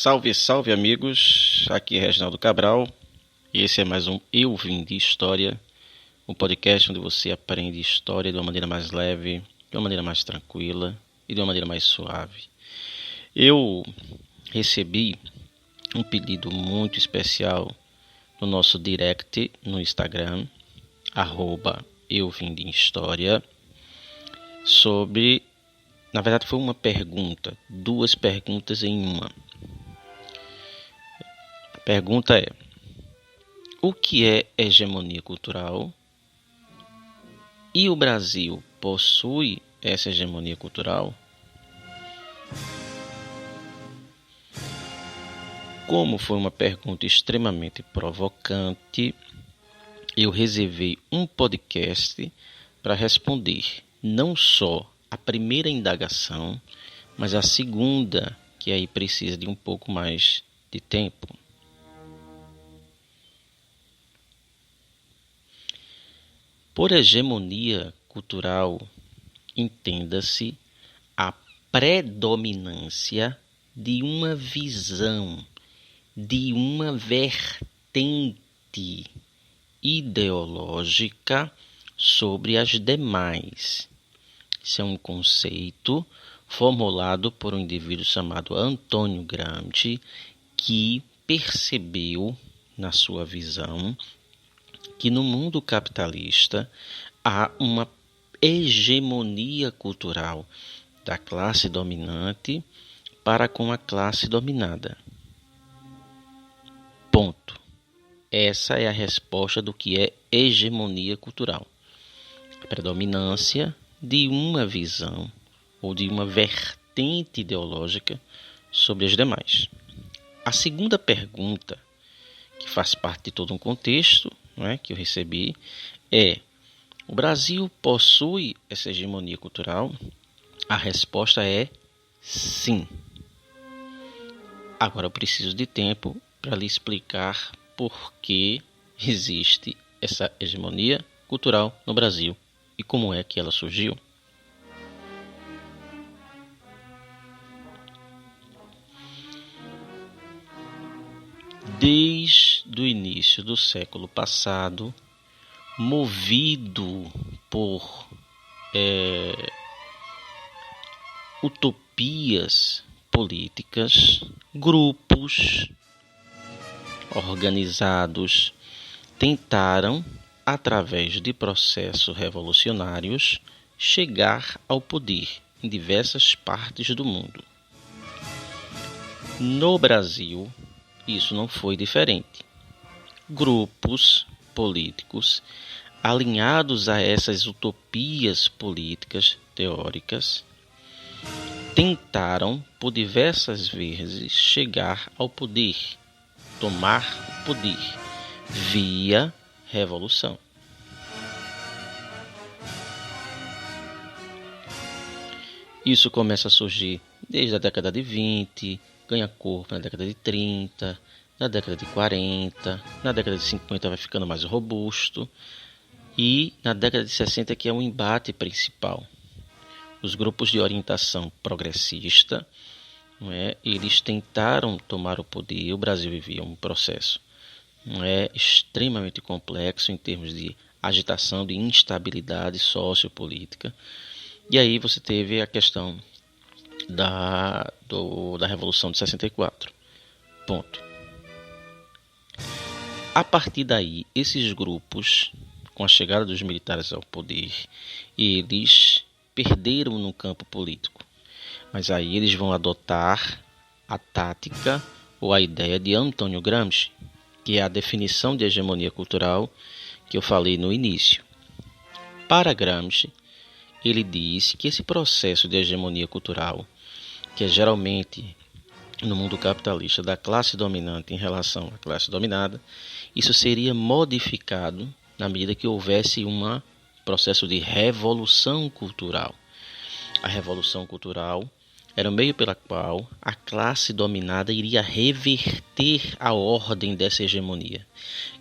Salve, salve amigos, aqui é Reginaldo Cabral e esse é mais um Eu Vim de História, um podcast onde você aprende história de uma maneira mais leve, de uma maneira mais tranquila e de uma maneira mais suave. Eu recebi um pedido muito especial no nosso direct no Instagram, @Eu Vim de História, sobre, na verdade foi uma pergunta, duas perguntas em uma. A pergunta é: o que é hegemonia cultural? E o Brasil possui essa hegemonia cultural? Como foi uma pergunta extremamente provocante, eu reservei um podcast para responder não só a primeira indagação, mas a segunda, que aí precisa de um pouco mais de tempo. Por hegemonia cultural, entenda-se a predominância de uma visão, de uma vertente ideológica sobre as demais. Isso é um conceito formulado por um indivíduo chamado Antônio Gramsci, que percebeu, na sua visão, que no mundo capitalista há uma hegemonia cultural da classe dominante para com a classe dominada. Ponto. Essa é a resposta do que é hegemonia cultural. A predominância de uma visão ou de uma vertente ideológica sobre as demais. A segunda pergunta, que faz parte de todo um contexto, que eu recebi, é: o Brasil possui essa hegemonia cultural? A resposta é sim. Agora eu preciso de tempo para lhe explicar por que existe essa hegemonia cultural no Brasil e como é que ela surgiu. Desde o início do século passado, movido por utopias políticas, grupos organizados tentaram, através de processos revolucionários, chegar ao poder em diversas partes do mundo. No Brasil, isso não foi diferente. Grupos políticos alinhados a essas utopias políticas teóricas tentaram por diversas vezes chegar ao poder, tomar o poder via revolução. Isso começa a surgir desde a década de 20, ganha corpo na década de 30, na década de 40, na década de 50 vai ficando mais robusto e na década de 60 que é o embate principal. Os grupos de orientação progressista, eles tentaram tomar o poder. O Brasil vivia um processo extremamente complexo em termos de agitação, de instabilidade sociopolítica. E aí você teve a questão da Revolução de 64. Ponto. A partir daí, esses grupos, com a chegada dos militares ao poder, eles perderam no campo político. Mas aí eles vão adotar a tática ou a ideia de Antônio Gramsci, que é a definição de hegemonia cultural que eu falei no início. Para Gramsci, ele diz que esse processo de hegemonia cultural, que é geralmente no mundo capitalista da classe dominante em relação à classe dominada, isso seria modificado na medida que houvesse um processo de revolução cultural. A revolução cultural era o meio pela qual a classe dominada iria reverter a ordem dessa hegemonia.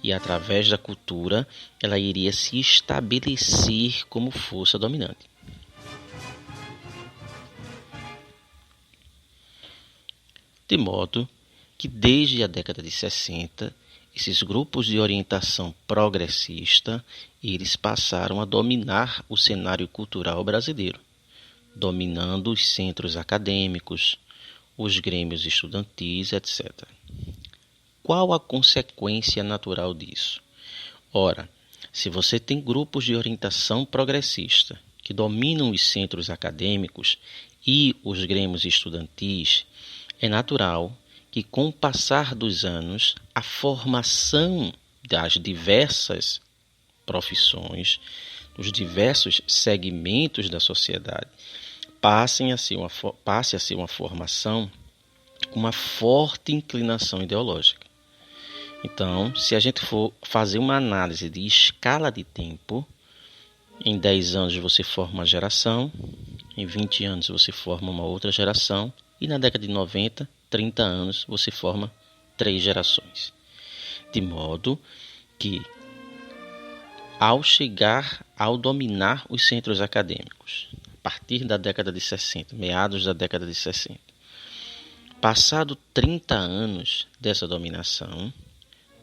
E através da cultura, ela iria se estabelecer como força dominante. De modo que desde a década de 60, esses grupos de orientação progressista, eles passaram a dominar o cenário cultural brasileiro, dominando os centros acadêmicos, os grêmios estudantis, etc. Qual a consequência natural disso? Ora, se você tem grupos de orientação progressista que dominam os centros acadêmicos e os grêmios estudantis, é natural que, com o passar dos anos, a formação das diversas profissões, dos diversos segmentos da sociedade, passe a ser uma formação com uma forte inclinação ideológica. Então, se a gente for fazer uma análise de escala de tempo, em 10 anos você forma uma geração, em 20 anos você forma uma outra geração, e na década de 90, 30 anos, você forma 3 gerações. De modo que, ao dominar os centros acadêmicos, a partir da década de 60, meados da década de 60, passado 30 anos dessa dominação,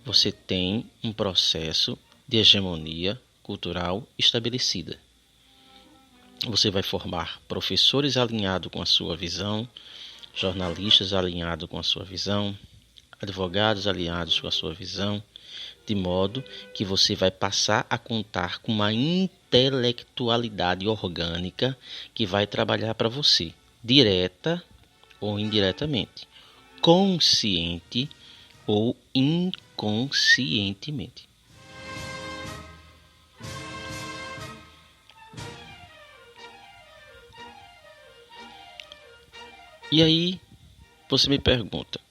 você tem um processo de hegemonia cultural estabelecida. Você vai formar professores alinhados com a sua visão, jornalistas alinhados com a sua visão, advogados alinhados com a sua visão, de modo que você vai passar a contar com uma intelectualidade orgânica que vai trabalhar para você, direta ou indiretamente, consciente ou inconscientemente. E aí você me pergunta,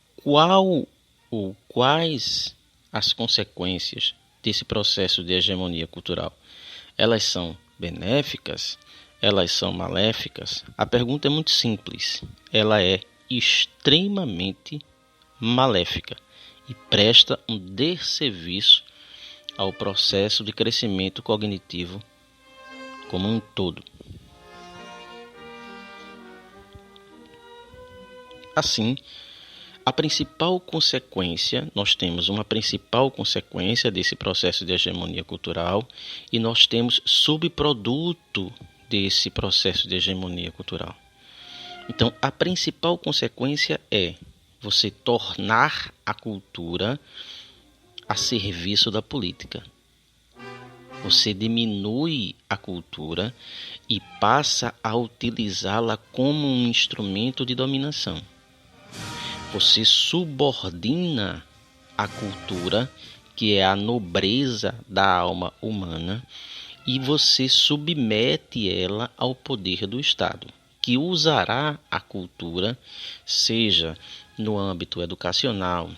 quais as consequências desse processo de hegemonia cultural? Elas são benéficas? Elas são maléficas? A pergunta é muito simples. Ela é extremamente maléfica e presta um desserviço ao processo de crescimento cognitivo como um todo. Assim, nós temos uma principal consequência desse processo de hegemonia cultural e nós temos subproduto desse processo de hegemonia cultural. Então, a principal consequência é você tornar a cultura a serviço da política. Você diminui a cultura e passa a utilizá-la como um instrumento de dominação. Você subordina a cultura, que é a nobreza da alma humana, e você submete ela ao poder do Estado, que usará a cultura, seja no âmbito educacional,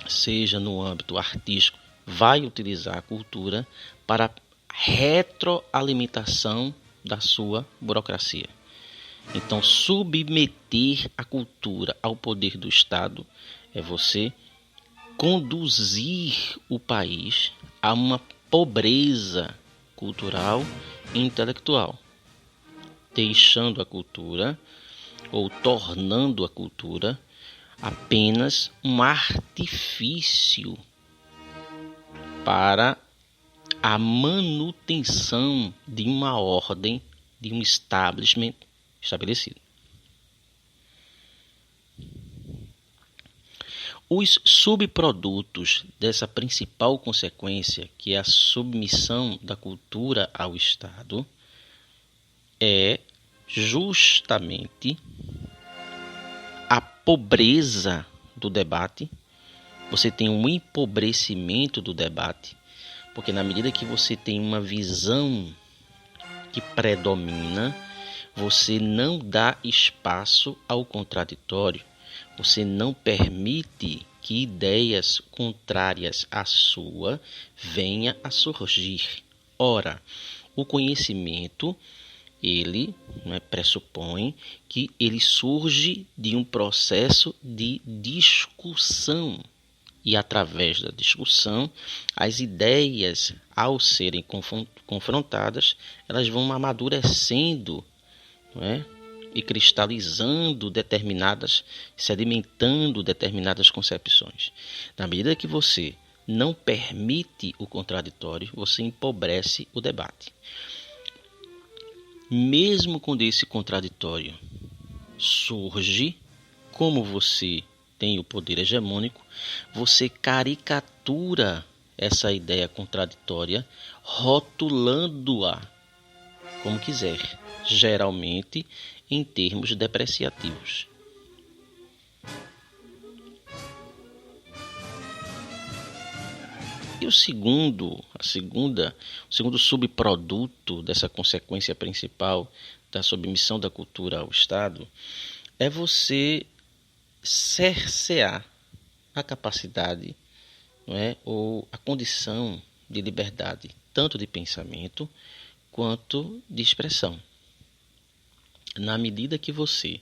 seja no âmbito artístico, vai utilizar a cultura para retroalimentação da sua burocracia. Então, submeter a cultura ao poder do Estado é você conduzir o país a uma pobreza cultural e intelectual, deixando a cultura ou tornando a cultura apenas um artifício para a manutenção de uma ordem, de um establishment estabelecido. Os subprodutos dessa principal consequência, que é a submissão da cultura ao Estado, é justamente a pobreza do debate. Você tem um empobrecimento do debate, porque na medida que você tem uma visão que predomina, você não dá espaço ao contraditório, você não permite que ideias contrárias à sua venham a surgir. Ora, o conhecimento, ele pressupõe que ele surge de um processo de discussão. E através da discussão, as ideias, ao serem confrontadas, elas vão amadurecendo, e cristalizando sedimentando determinadas concepções. Na medida que você não permite o contraditório, você empobrece o debate. Mesmo quando esse contraditório surge, como você tem o poder hegemônico, você caricatura essa ideia contraditória, rotulando-a como quiser, geralmente em termos depreciativos. E o segundo subproduto dessa consequência principal da submissão da cultura ao Estado é você cercear a capacidade, não é, ou a condição de liberdade, tanto de pensamento quanto de expressão. Na medida que você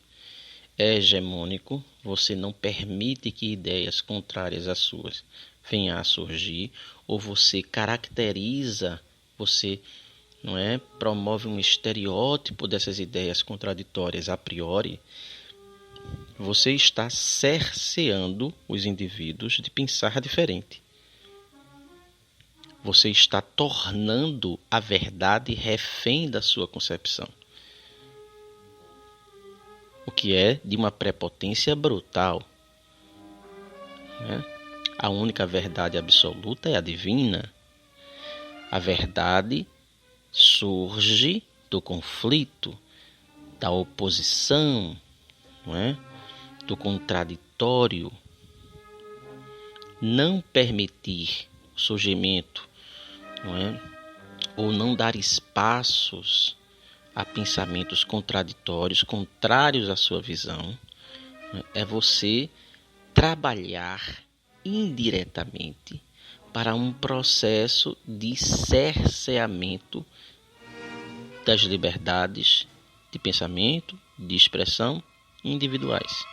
é hegemônico, você não permite que ideias contrárias às suas venham a surgir, ou você caracteriza, você promove um estereótipo dessas ideias contraditórias a priori, você está cerceando os indivíduos de pensar diferente. Você está tornando a verdade refém da sua concepção. O que é de uma prepotência brutal. A única verdade absoluta é a divina. A verdade surge do conflito, da oposição, do contraditório. Não permitir o surgimento, ou não dar espaços a pensamentos contraditórios, contrários à sua visão, é você trabalhar indiretamente para um processo de cerceamento das liberdades de pensamento, de expressão individuais,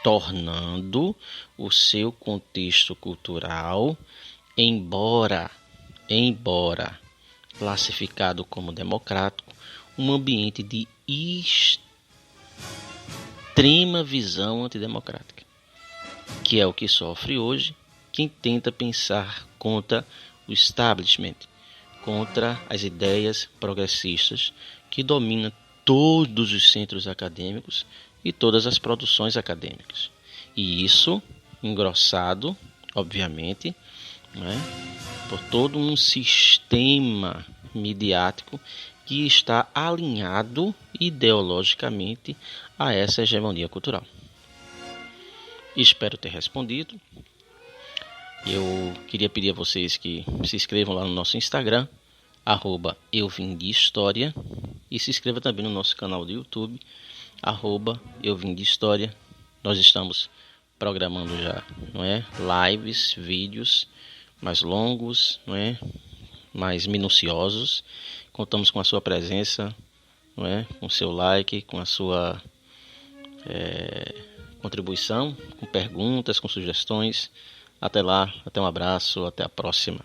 tornando o seu contexto cultural, embora classificado como democrático, um ambiente de extrema visão antidemocrática, que é o que sofre hoje quem tenta pensar contra o establishment, contra as ideias progressistas que dominam todos os centros acadêmicos e todas as produções acadêmicas. E isso engrossado, obviamente, por todo um sistema midiático que está alinhado ideologicamente a essa hegemonia cultural. Espero ter respondido. Eu queria pedir a vocês que se inscrevam lá no nosso Instagram, @euvimdehistoria, e se inscreva também no nosso canal do YouTube, @euvimdehistoria. Nós estamos programando já, lives, vídeos mais longos, mais minuciosos. Contamos com a sua presença, com o seu like, com a sua contribuição, com perguntas, com sugestões. Até lá, até um abraço, até a próxima.